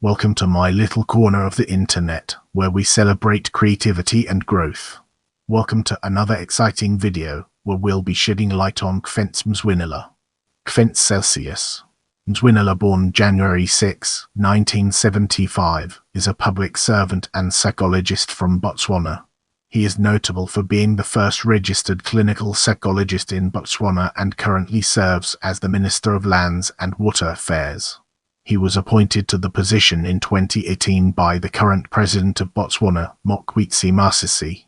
Welcome to my little corner of the internet, where we celebrate creativity and growth. Welcome to another exciting video, where we'll be shedding light on Kefentse Mzwinila. Kefentse Celsius. Mzwinila, born January 6, 1975, is a public servant and psychologist from Botswana. He is notable for being the first registered clinical psychologist in Botswana and currently serves as the Minister of Lands and Water Affairs. He was appointed to the position in 2018 by the current President of Botswana, Mokgweetsi Masisi.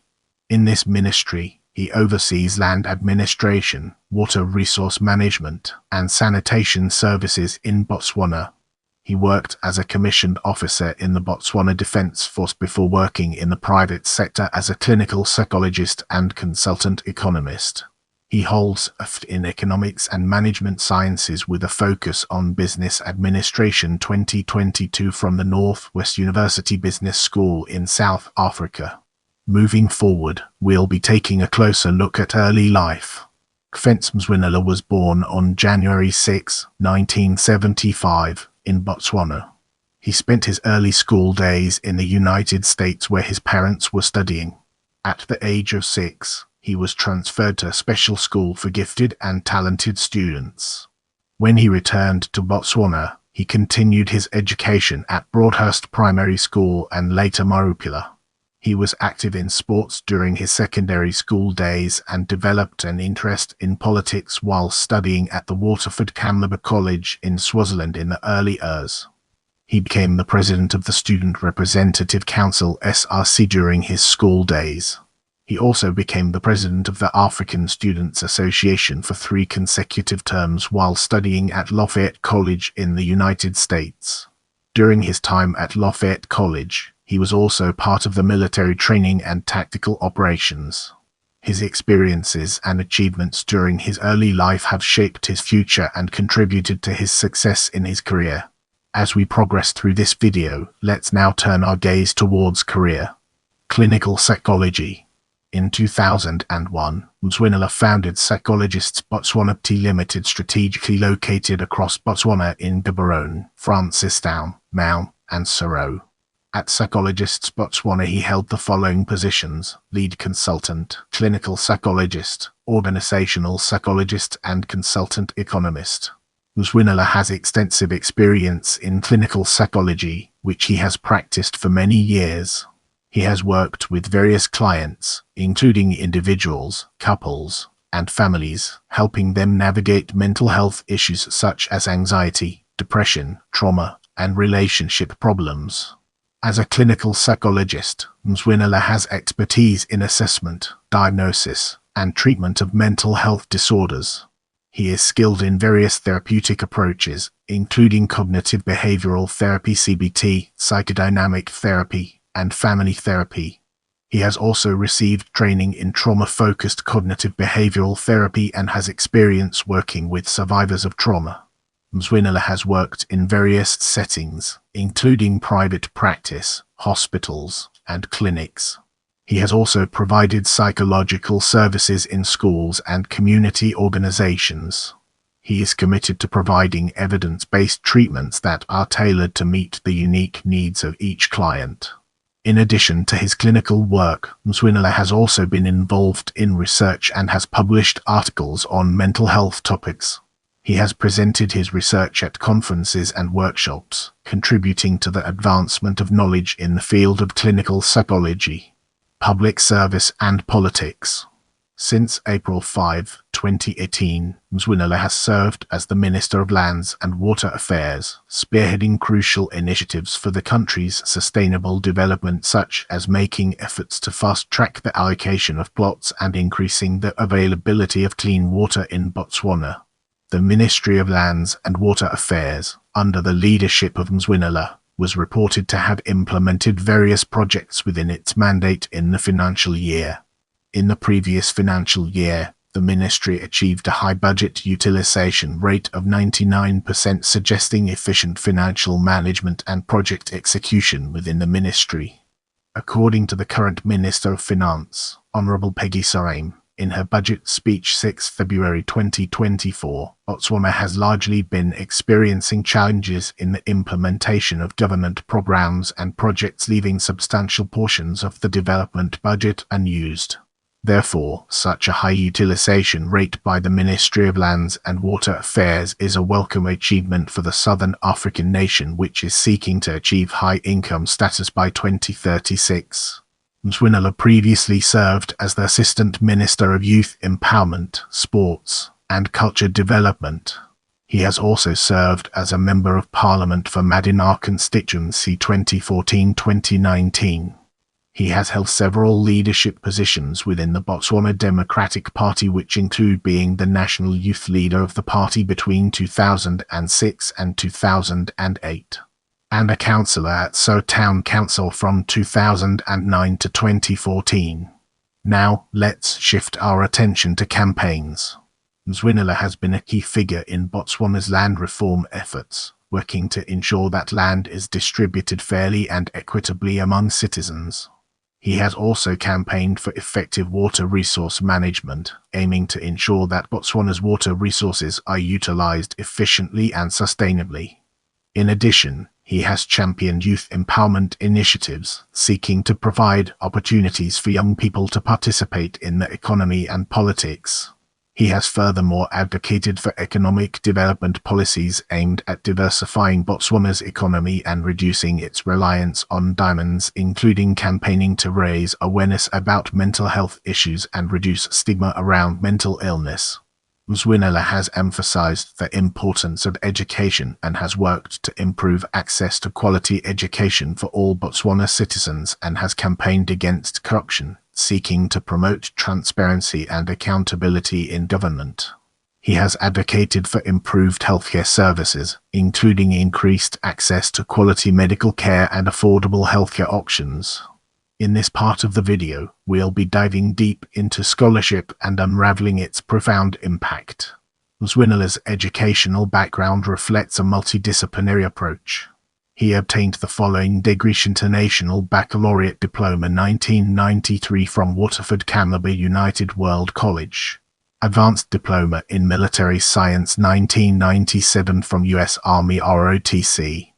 In this ministry, he oversees land administration, water resource management, and sanitation services in Botswana. He worked as a commissioned officer in the Botswana Defence Force before working in the private sector as a clinical psychologist and consultant economist. He holds a Ph.D. in Economics and Management Sciences with a focus on Business Administration 2022 from the Northwest University Business School in South Africa. Moving forward, we'll be taking a closer look at early life. Kefentse Mzwinila was born on January 6, 1975, in Botswana. He spent his early school days in the United States where his parents were studying. At the age of 6, he was transferred to a special school for gifted and talented students. When he returned to Botswana, he continued his education at Broadhurst Primary School and later Marupula. He was active in sports during his secondary school days and developed an interest in politics while studying at the Waterford Kamloops College in Swaziland in the early years. He became the president of the Student Representative Council (SRC) during his school days. He also became the president of the African Students Association for 3 consecutive terms while studying at Lafayette College in the United States. During his time at Lafayette College, he was also part of the military training and tactical operations. His experiences and achievements during his early life have shaped his future and contributed to his success in his career. As we progress through this video, let's now turn our gaze towards career. Clinical psychology. In 2001, Mzwinila founded Psychologists Botswana Pty Limited, strategically located across Botswana in Gaborone, Francistown, Mau, and Soro. At Psychologists Botswana, he held the following positions: lead consultant, clinical psychologist, organizational psychologist, and consultant economist. Mzwinila has extensive experience in clinical psychology, which he has practiced for many years. He has worked with various clients, including individuals, couples, and families, helping them navigate mental health issues such as anxiety, depression, trauma, and relationship problems. As a clinical psychologist, Mzwinila has expertise in assessment, diagnosis, and treatment of mental health disorders. He is skilled in various therapeutic approaches, including cognitive behavioral therapy (CBT), psychodynamic therapy, and family therapy. He has also received training in trauma-focused cognitive behavioral therapy and has experience working with survivors of trauma. Mzwinila has worked in various settings, including private practice, hospitals, and clinics. He has also provided psychological services in schools and community organizations. He is committed to providing evidence-based treatments that are tailored to meet the unique needs of each client. In addition to his clinical work, Mzwinila has also been involved in research and has published articles on mental health topics. He has presented his research at conferences and workshops, contributing to the advancement of knowledge in the field of clinical psychology. Public service and politics. Since April 5, 2018, Mzwinila has served as the Minister of Lands and Water Affairs, spearheading crucial initiatives for the country's sustainable development, such as making efforts to fast-track the allocation of plots and increasing the availability of clean water in Botswana. The Ministry of Lands and Water Affairs, under the leadership of Mzwinila, was reported to have implemented various projects within its mandate in the financial year. In the previous financial year, the ministry achieved a high budget utilization rate of 99%, suggesting efficient financial management and project execution within the ministry. According to the current Minister of Finance, Honourable Peggy Sarame, In her budget speech 6 February 2024, Botswana has largely been experiencing challenges in the implementation of government programs and projects, leaving substantial portions of the development budget unused. Therefore, such a high utilization rate by the Ministry of Lands and Water Affairs is a welcome achievement for the Southern African nation, which is seeking to achieve high income status by 2036. Mzwinila previously served as the Assistant Minister of Youth Empowerment, Sports, and Culture Development. He has also served as a Member of Parliament for Madina constituency 2014-2019. He has held several leadership positions within the Botswana Democratic Party, which include being the national youth leader of the party between 2006 and 2008, and a councillor at So Town Council from 2009 to 2014. Now, let's shift our attention to campaigns. Mzwinila has been a key figure in Botswana's land reform efforts, working to ensure that land is distributed fairly and equitably among citizens. He has also campaigned for effective water resource management, aiming to ensure that Botswana's water resources are utilized efficiently and sustainably. In addition, he has championed youth empowerment initiatives, seeking to provide opportunities for young people to participate in the economy and politics. He has furthermore advocated for economic development policies aimed at diversifying Botswana's economy and reducing its reliance on diamonds, including campaigning to raise awareness about mental health issues and reduce stigma around mental illness. Mzwinila has emphasized the importance of education and has worked to improve access to quality education for all Botswana citizens, and has campaigned against corruption, seeking to promote transparency and accountability in government. He has advocated for improved healthcare services, including increased access to quality medical care and affordable healthcare options. In this part of the video, we'll be diving deep into scholarship and unraveling its profound impact. Mzwinila's educational background reflects a multidisciplinary approach. He obtained the following degrees: International Baccalaureate Diploma 1993 from Waterford Camberwell United World College, Advanced Diploma in Military Science 1997 from US Army ROTC,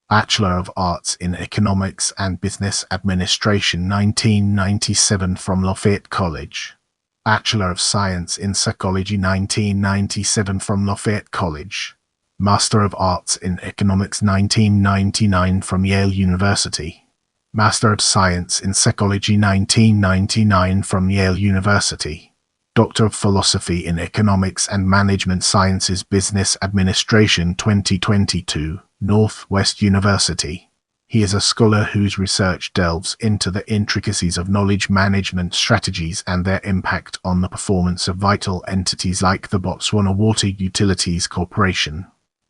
Bachelor of Arts in Economics and Business Administration 1997 from Lafayette College, Bachelor of Science in Psychology 1997 from Lafayette College, Master of Arts in Economics 1999 from Yale University, Master of Science in Psychology 1999 from Yale University, Doctor of Philosophy in Economics and Management Sciences Business Administration 2022, Northwest University. He is a scholar whose research delves into the intricacies of knowledge management strategies and their impact on the performance of vital entities like the Botswana Water Utilities Corporation.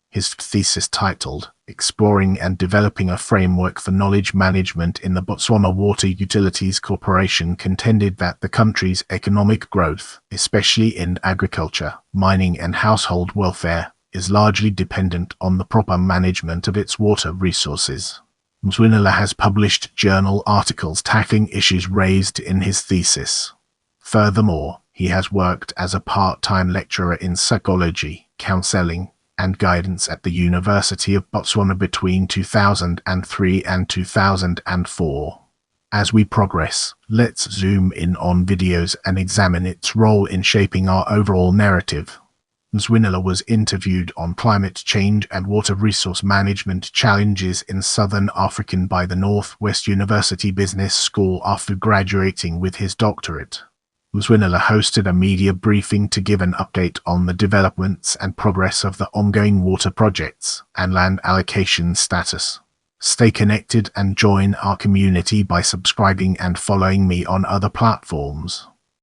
His thesis, titled "Exploring and Developing a Framework for Knowledge Management in the Botswana Water Utilities Corporation," contended that the country's economic growth, especially in agriculture, mining and household welfare, is largely dependent on the proper management of its water resources. Mzwinila has published journal articles tackling issues raised in his thesis. Furthermore, he has worked as a part-time lecturer in psychology, counseling, and guidance at the University of Botswana between 2003 and 2004. As we progress, let's zoom in on videos and examine its role in shaping our overall narrative. Mzwinila was interviewed on climate change and water resource management challenges in Southern Africa by the Northwest University Business School after graduating with his doctorate. Mzwinila hosted a media briefing to give an update on the developments and progress of the ongoing water projects and land allocation status. Stay connected and join our community by subscribing and following me on other platforms.